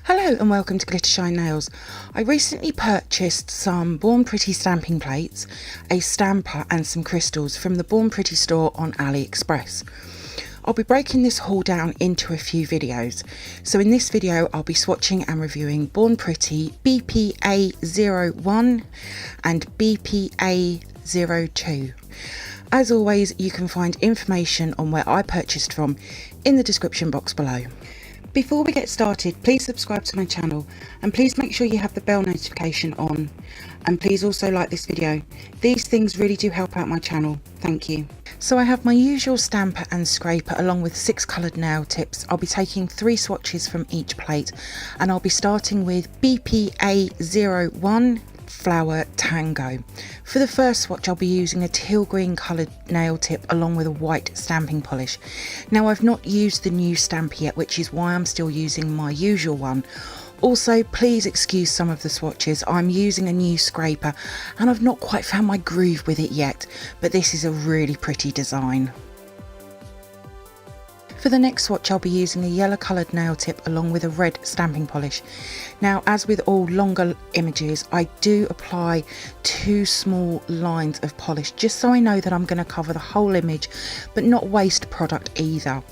Hello and welcome to glittershinenails. I recently purchased some Born Pretty stamping plates, a stamper and some crystals from the Born Pretty store on AliExpress. I'll be breaking this haul down into a few videos. So in this video I'll be swatching and reviewing Born Pretty BP-A01 and BP-A02. As always, you can find information on where I purchased from in the description box below. Before we get started, please subscribe to my channel and please make sure you have the bell notification on, and please also like this video. These things really do help out my channel. Thank you. So I have my usual stamper and scraper along with 6 coloured nail tips. I'll be taking 3 swatches from each plate and I'll be starting with BP-A01 Flower Tango. For the first swatch I'll be using a teal green coloured nail tip along with a white stamping polish. Now I've not used the new stamper yet, which is why I'm still using my usual one. Also, please excuse some of the swatches. I'm using a new scraper and I've not quite found my groove with it yet, but this is a really pretty design. For the next swatch I'll be using a yellow coloured nail tip along with a red stamping polish. Now, as with all longer images, I do apply 2 small lines of polish just so I know that I'm going to cover the whole image but not waste product either.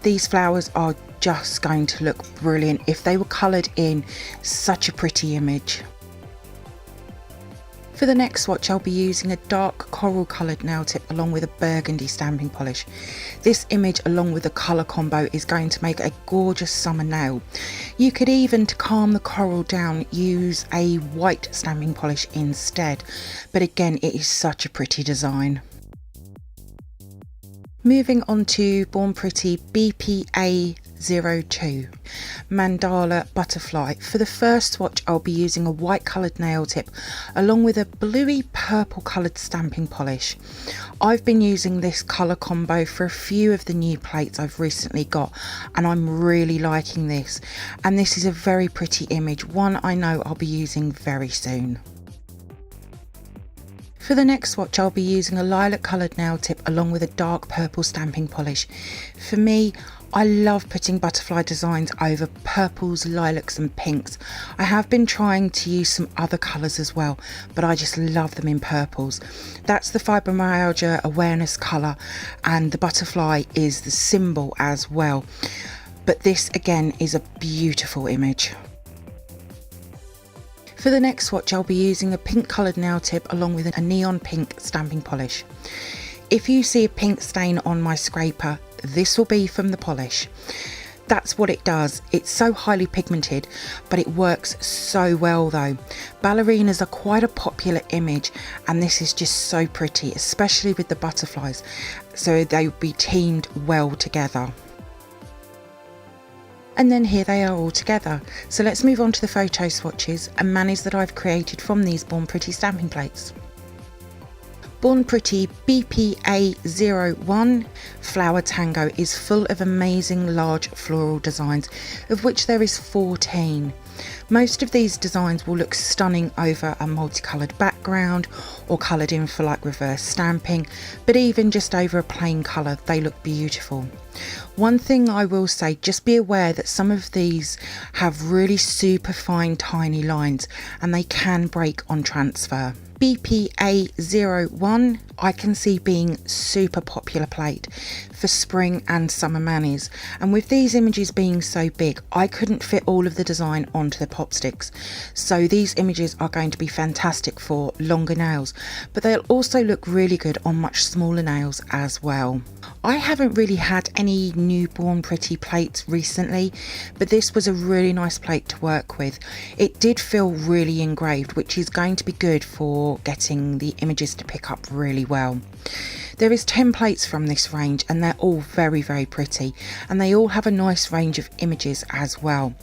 These flowers are just going to look brilliant if they were coloured in. Such a pretty image. For the next swatch I'll be using a dark coral coloured nail tip along with a burgundy stamping polish. This image along with the colour combo is going to make a gorgeous summer nail. You could even, to calm the coral down, use a white stamping polish instead, but again it is such a pretty design. Moving on to Born Pretty BP-A02 Mandala Butterfly. For the first swatch I'll be using a white coloured nail tip along with a bluey purple coloured stamping polish. I've been using this colour combo for a few of the new plates I've recently got and I'm really liking this, and this is a very pretty image, one I know I'll be using very soon. For the next swatch I'll be using a lilac coloured nail tip along with a dark purple stamping polish. For me, I love putting butterfly designs over purples, lilacs and pinks. I have been trying to use some other colours as well, but I just love them in purples. That's the fibromyalgia awareness colour and the butterfly is the symbol as well. But this again is a beautiful image. For the next swatch I'll be using a pink coloured nail tip along with a neon pink stamping polish. If you see a pink stain on my scraper, this will be from the polish. That's what it does. It's so highly pigmented, but it works so well though. Ballerinas are quite a popular image and this is just so pretty, especially with the butterflies, so they would be teamed well together. And then here they are all together. So let's move on to the photo swatches and manis that I've created from these Born Pretty stamping plates. Born Pretty BP-A01 Flower Tango is full of amazing large floral designs, of which there is 14. Most of these designs will look stunning over a multicoloured background or coloured in for like reverse stamping, but even just over a plain colour they look beautiful. One thing I will say, just be aware that some of these have really super fine tiny lines and they can break on transfer. BP-A01 I can see being super popular plate for spring and summer manis, and with these images being so big I couldn't fit all of the design onto the pop sticks, so these images are going to be fantastic for longer nails, but they'll also look really good on much smaller nails as well. I haven't really had any new Born Pretty plates recently, but this was a really nice plate to work with. It did feel really engraved, which is going to be good for getting the images to pick up really well. There is 10 plates from this range and they're all very pretty, and they all have a nice range of images as well.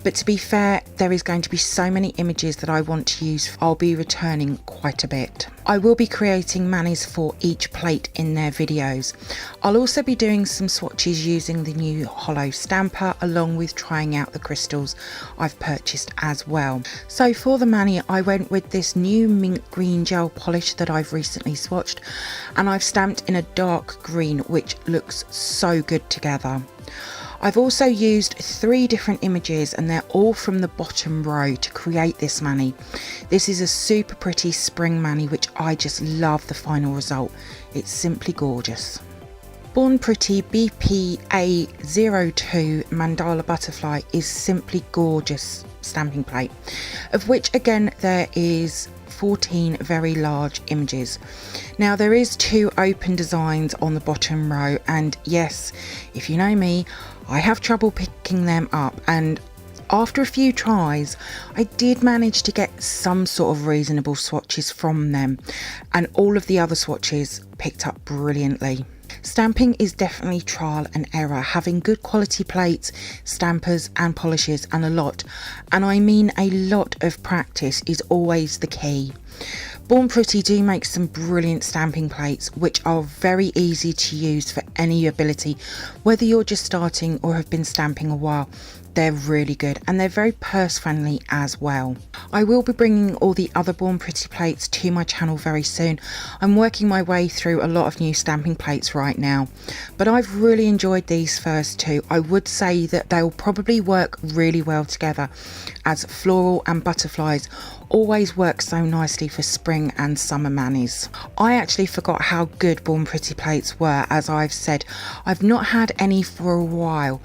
But to be fair, there is going to be so many images that I want to use, I'll be returning quite a bit. I will be creating manis for each plate in their videos. I'll also be doing some swatches using the new hollow stamper along with trying out the crystals I've purchased as well. So for the mani I went with this new mint green gel polish that I've recently swatched, and I've stamped in a dark green which looks so good together. I've also used 3 different images and they're all from the bottom row to create this mani. This is a super pretty spring mani which I just love the final result. It's simply gorgeous. Born Pretty BP-A02 Mandala Butterfly is simply gorgeous stamping plate, of which again there is 14 very large images. Now there is 2 open designs on the bottom row, and yes, if you know me, I have trouble picking them up, and after a few tries I did manage to get some sort of reasonable swatches from them, and all of the other swatches picked up brilliantly. Stamping is definitely trial and error, having good quality plates, stampers and polishes, and I mean a lot of practice is always the key. Born Pretty do make some brilliant stamping plates which are very easy to use for any ability, whether you're just starting or have been stamping a while. They're really good and they're very purse friendly as well. I will be bringing all the other Born Pretty plates to my channel very soon. I'm working my way through a lot of new stamping plates right now, but I've really enjoyed these first 2. I would say that they'll probably work really well together, as floral and butterflies always work so nicely for spring and summer manis. I actually forgot how good Born Pretty plates were. As I've said, I've not had any for a while,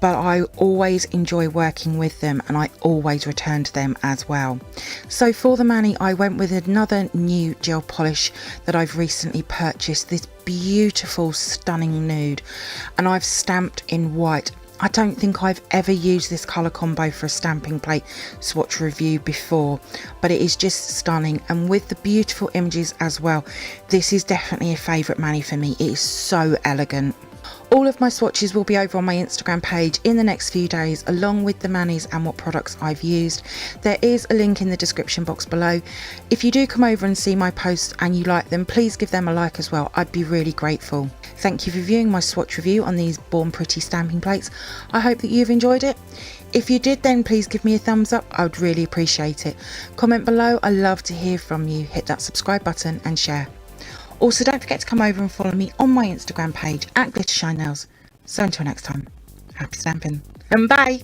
but I always enjoy working with them and I always return to them as well. So for the mani I went with another new gel polish that I've recently purchased, this beautiful stunning nude, and I've stamped in white. I don't think I've ever used this colour combo for a stamping plate swatch review before, but it is just stunning, and with the beautiful images as well, this is definitely a favourite mani for me. It is so elegant. All of my swatches will be over on my Instagram page in the next few days, along with the manis and what products I've used. There is a link in the description box below. If you do come over and see my posts and you like them, please give them a like as well. I'd be really grateful. Thank you for viewing my swatch review on these Born Pretty stamping plates. I hope that you've enjoyed it. If you did, then please give me a thumbs up. I would really appreciate it. Comment below. I love to hear from you. Hit that subscribe button and share. Also, don't forget to come over and follow me on my Instagram page at glittershinenails. So until next time, happy stamping and bye!